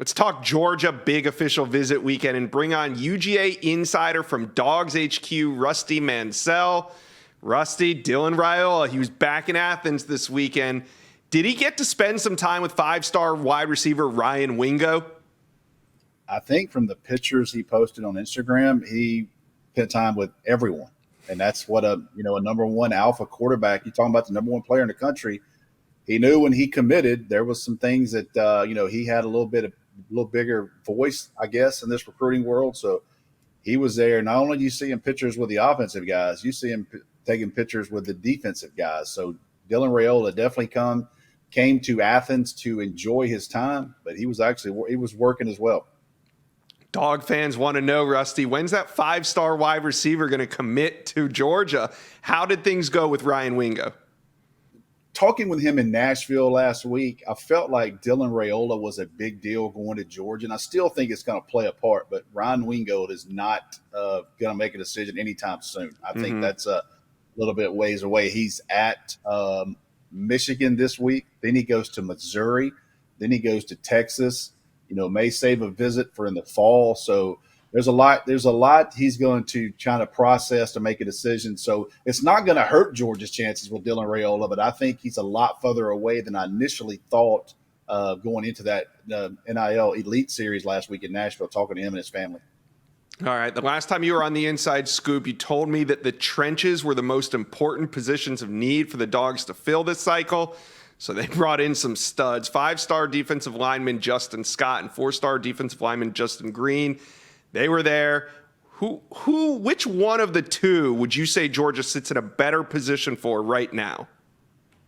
Let's talk Georgia big official visit weekend and bring on UGA insider from DawgsHQ, Rusty Mansell. Rusty, Dylan Raiola, he was back in Athens this weekend. Did he get to spend some time with five-star wide receiver Ryan Wingo? I think from the pictures he posted on Instagram, he spent time with everyone. And that's what a number one alpha quarterback, you're talking about the number one player in the country. He knew when he committed, there was some things that, he had a little bigger voice, I guess, in this recruiting world. So he was there. Not only do you see him pictures with the offensive guys, you see him taking pictures with the defensive guys. So Dylan Raiola definitely came to Athens to enjoy his time, but he was working as well. Dog fans want to know, Rusty, when's that five-star wide receiver going to commit to Georgia? How did things go with Ryan Wingo? Talking with him in Nashville last week, I felt like Dylan Raiola was a big deal going to Georgia, and I still think it's going to play a part, but Ryan Wingo is not going to make a decision anytime soon. I think that's a little bit ways away. He's at Michigan this week. Then he goes to Missouri. Then he goes to Texas. May save a visit for in the fall. So there's a lot he's going to try to process to make a decision. So it's not going to hurt Georgia's chances with Dylan Raiola, but I think he's a lot further away than I initially thought going into that NIL Elite Series last week in Nashville, talking to him and his family. All right. The last time you were on the Inside Scoop, you told me that the trenches were the most important positions of need for the Dogs to fill this cycle. So they brought in some studs, 5-star defensive lineman Justin Scott and 4-star defensive lineman Justin Green. They were there. Which one of the two would you say Georgia sits in a better position for right now?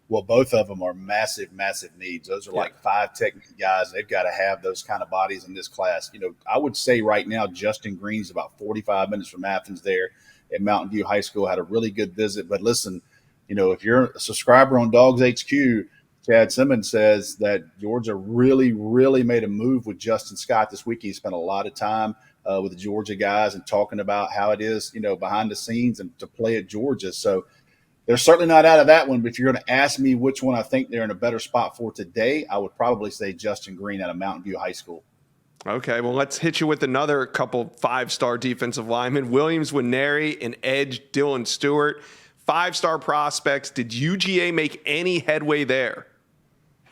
Well, both of them are massive, massive needs. Those are like 5 technical guys. They've got to have those kind of bodies in this class. I would say right now Justin Green's about 45 minutes from Athens there at Mountain View High School. Had a really good visit. But listen, if you're a subscriber on DawgsHQ, Chad Simmons says that Georgia really, really made a move with Justin Scott this week. He spent a lot of time with the Georgia guys and talking about how it is, behind the scenes and to play at Georgia. So they're certainly not out of that one. But if you're going to ask me which one I think they're in a better spot for today, I would probably say Justin Green out of Mountain View High School. Okay, well, let's hit you with another couple 5-star defensive linemen. Williams-Nwaneri and edge Dylan Stewart. 5-star prospects. Did UGA make any headway there?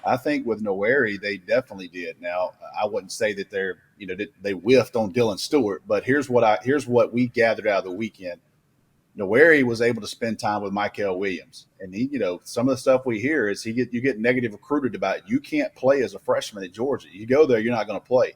I think with Nwaneri, they definitely did. Now, I wouldn't say that they whiffed on Dylan Stewart, but here's what we gathered out of the weekend. Nwaneri was able to spend time with Michael Williams, and he, some of the stuff we hear is you get negative recruited about you can't play as a freshman at Georgia. You go there, you're not going to play.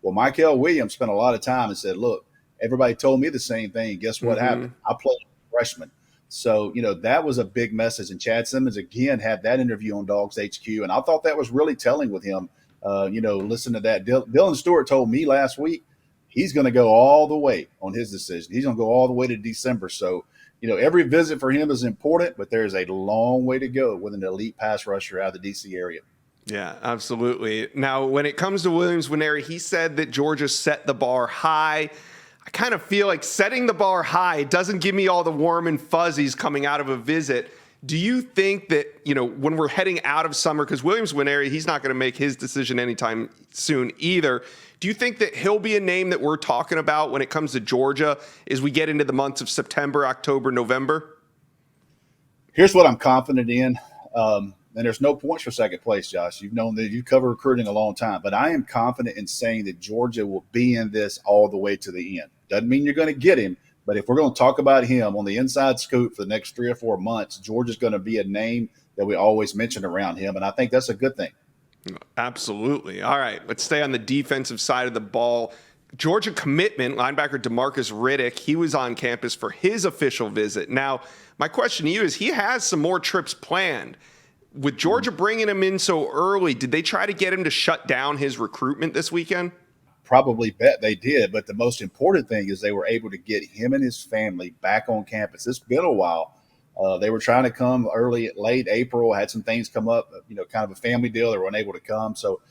Well, Michael Williams spent a lot of time and said, "Look, everybody told me the same thing. Guess what happened? I played as a freshman." So, that was a big message. And Chad Simmons, again, had that interview on DawgsHQ. And I thought that was really telling with him. Listen to that. Dylan Stewart told me last week he's going to go all the way on his decision. He's going to go all the way to December. So, every visit for him is important, but there's a long way to go with an elite pass rusher out of the D.C. area. Yeah, absolutely. Now, when it comes to Williams-Nwaneri, he said that Georgia set the bar high. I kind of feel like setting the bar high doesn't give me all the warm and fuzzies coming out of a visit. Do you think that, when we're heading out of summer, because Williams-Nwaneri, he's not going to make his decision anytime soon either. Do you think that he'll be a name that we're talking about when it comes to Georgia as we get into the months of September, October, November? Here's what I'm confident in. And there's no points for second place, Josh. You've known that you cover recruiting a long time, but I am confident in saying that Georgia will be in this all the way to the end. Doesn't mean you're going to get him, but if we're going to talk about him on the Inside Scoop for the next 3 or 4 months, Georgia's going to be a name that we always mention around him, and I think that's a good thing. Absolutely. All right, let's stay on the defensive side of the ball. Georgia commitment, linebacker Demarcus Riddick, he was on campus for his official visit. Now, my question to you is he has some more trips planned. With Georgia bringing him in so early, did they try to get him to shut down his recruitment this weekend? Probably bet they did, but the most important thing is they were able to get him and his family back on campus. It's been a while. They were trying to come late April, had some things come up, kind of a family deal. They were unable to come. So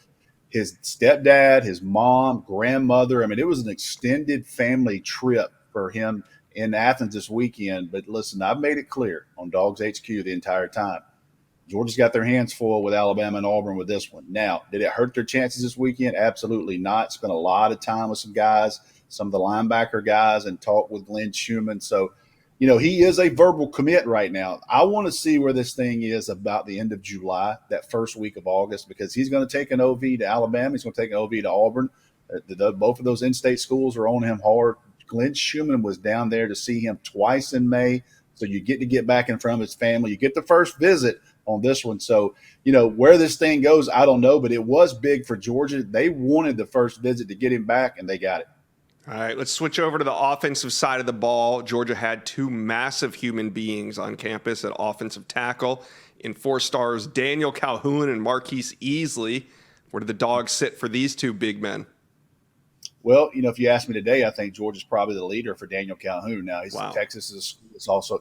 his stepdad, his mom, grandmother, it was an extended family trip for him in Athens this weekend. But listen, I've made it clear on DawgsHQ the entire time. Georgia's got their hands full with Alabama and Auburn with this one. Now, did it hurt their chances this weekend? Absolutely not. Spent a lot of time with some guys, some of the linebacker guys, and talked with Glenn Schumann. So, he is a verbal commit right now. I want to see where this thing is about the end of July, that first week of August, because he's going to take an OV to Alabama. He's going to take an OV to Auburn. Both of those in-state schools are on him hard. Glenn Schumann was down there to see him twice in May. So you get back in front of his family. You get the first visit on this one. So, where this thing goes, I don't know, but it was big for Georgia. They wanted the first visit to get him back, and they got it. All right, let's switch over to the offensive side of the ball. Georgia had two massive human beings on campus at offensive tackle in 4 stars, Daniel Calhoun and Marquise Easley. Where did the Dogs sit for these two big men? Well, if you ask me today, I think Georgia's probably the leader for Daniel Calhoun. Now, Wow. Texas is also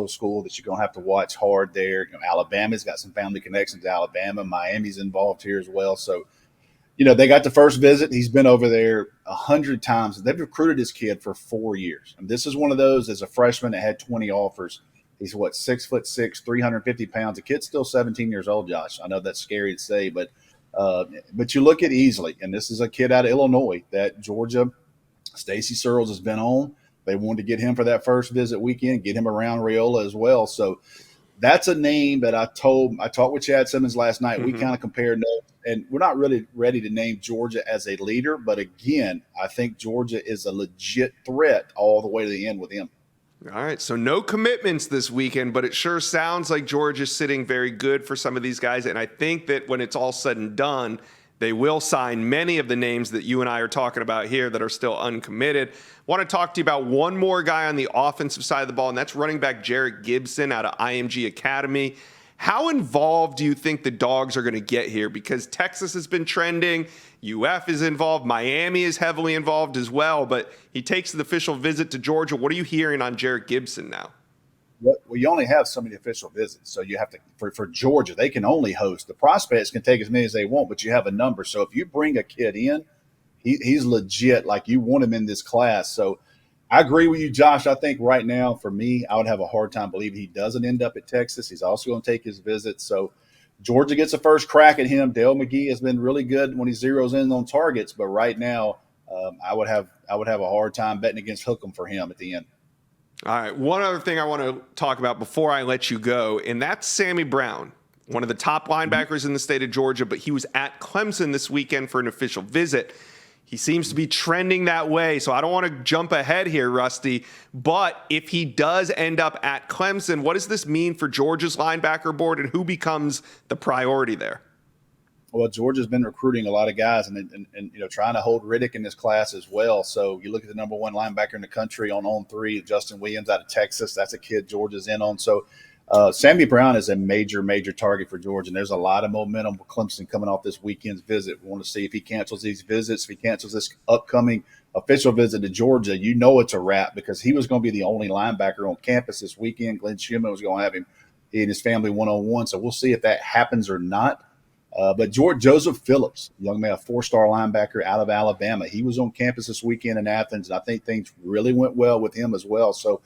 a school that you're going to have to watch hard there. Alabama's got some family connections to Alabama. Miami's involved here as well. So, they got the first visit. He's been over there 100 times. They've recruited this kid for 4 years. And this is one of those, as a freshman that had 20 offers. He's 6'6", 350 pounds. The kid's still 17 years old, Josh. I know that's scary to say, but you look at Easley, and this is a kid out of Illinois that Georgia, Stacey Searles has been on. They wanted to get him for that first visit weekend, get him around Raiola as well. So that's a name that I talked with Chad Simmons last night. Mm-hmm. We kind of compared notes, and we're not really ready to name Georgia as a leader. But again, I think Georgia is a legit threat all the way to the end with him. All right, so no commitments this weekend, but it sure sounds like Georgia's sitting very good for some of these guys. And I think that when it's all said and done, they will sign many of the names that you and I are talking about here that are still uncommitted. I want to talk to you about one more guy on the offensive side of the ball, and that's running back Jarrett Gibson out of IMG Academy. How involved do you think the Dogs are going to get here? Because Texas has been trending, UF is involved, Miami is heavily involved as well, but he takes the official visit to Georgia. What are you hearing on Jarrett Gibson now? Well, you only have so many official visits, so you have to for Georgia. They can only host. The prospects can take as many as they want, but you have a number. So if you bring a kid in, he's legit, like you want him in this class. So I agree with you, Josh. I think right now, for me, I would have a hard time believing he doesn't end up at Texas. He's also going to take his visit. So Georgia gets a first crack at him. Dale McGee has been really good when he zeroes in on targets, but right now, I would have a hard time betting against Hookem for him at the end. All right, one other thing I want to talk about before I let you go, and that's Sammy Brown, one of the top linebackers in the state of Georgia, but he was at Clemson this weekend for an official visit. He seems to be trending that way, so I don't want to jump ahead here, Rusty, but if he does end up at Clemson, what does this mean for Georgia's linebacker board, and who becomes the priority there? Well, Georgia's been recruiting a lot of guys and trying to hold Riddick in this class as well. So you look at the number 1 linebacker in the country on 3, Justin Williams out of Texas. That's a kid Georgia's in on. So Sammy Brown is a major target for Georgia, and there's a lot of momentum with Clemson coming off this weekend's visit. We want to see if he cancels these visits, if he cancels this upcoming official visit to Georgia. It's a wrap because he was going to be the only linebacker on campus this weekend. Glenn Schumann was going to have he and his family one-on-one. So we'll see if that happens or not. But Joseph Phillips, young man, a 4-star linebacker out of Alabama, he was on campus this weekend in Athens, and I think things really went well with him as well. So,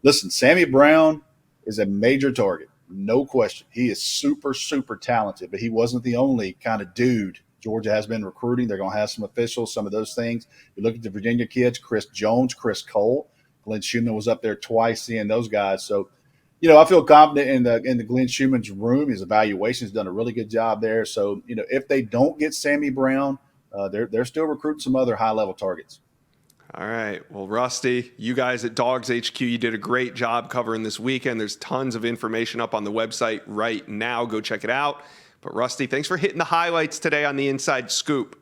listen, Sammy Brown is a major target, no question. He is super talented, but he wasn't the only kind of dude Georgia has been recruiting. They're going to have some officials, some of those things. You look at the Virginia kids, Chris Jones, Chris Cole. Glenn Schumann was up there twice seeing those guys. So, I feel confident in the Glenn Schumann's room. His evaluation's done a really good job there. So, if they don't get Sammy Brown, they're still recruiting some other high-level targets. All right. Well, Rusty, you guys at DawgsHQ, you did a great job covering this weekend. There's tons of information up on the website right now. Go check it out. But Rusty, thanks for hitting the highlights today on the Inside Scoop.